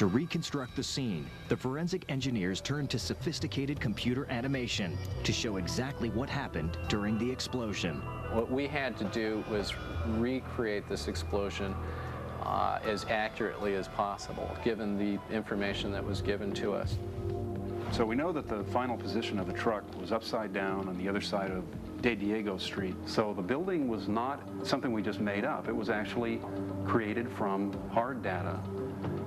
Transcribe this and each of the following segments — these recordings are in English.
To reconstruct the scene, the forensic engineers turned to sophisticated computer animation to show exactly what happened during the explosion. What we had to do was recreate this explosion as accurately as possible, given the information that was given to us. So we know that the final position of the truck was upside down on the other side of De Diego Street. So the building was not something we just made up. It was actually created from hard data,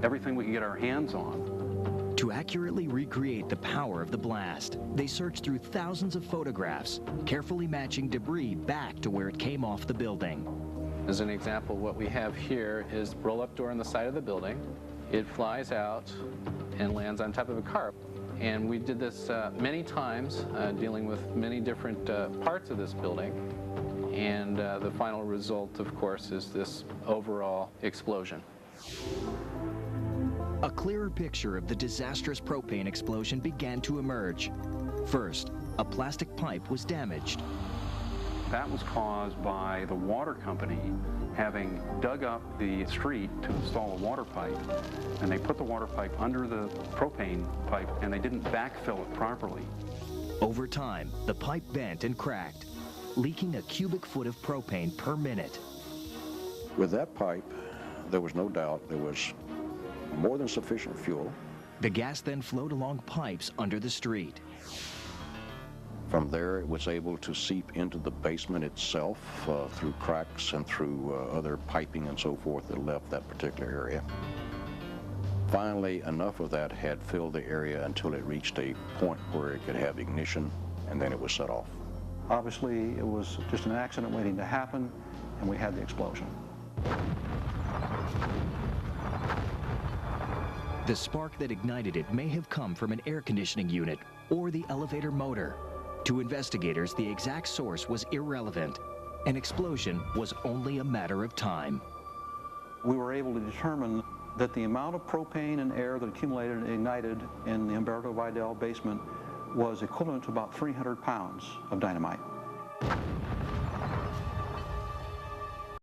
everything we could get our hands on. To accurately recreate the power of the blast, they searched through thousands of photographs, carefully matching debris back to where it came off the building. As an example, what we have here is the roll-up door on the side of the building. It flies out and lands on top of a car. And we did this many times, dealing with many different parts of this building. And the final result, of course, is this overall explosion. A clearer picture of the disastrous propane explosion began to emerge. First, a plastic pipe was damaged. That was caused by the water company having dug up the street to install a water pipe, and they put the water pipe under the propane pipe, and they didn't backfill it properly. Over time, the pipe bent and cracked, leaking a cubic foot of propane per minute. With that pipe, there was no doubt there was more than sufficient fuel. The gas then flowed along pipes under the street. From there, it was able to seep into the basement itself through cracks and through other piping and so forth that left that particular area. Finally, enough of that had filled the area until it reached a point where it could have ignition, and then it was set off. Obviously, it was just an accident waiting to happen, and we had the explosion. The spark that ignited it may have come from an air conditioning unit or the elevator motor. To investigators, the exact source was irrelevant. An explosion was only a matter of time. We were able to determine that the amount of propane and air that accumulated and ignited in the Humberto Vidal basement was equivalent to about 300 pounds of dynamite.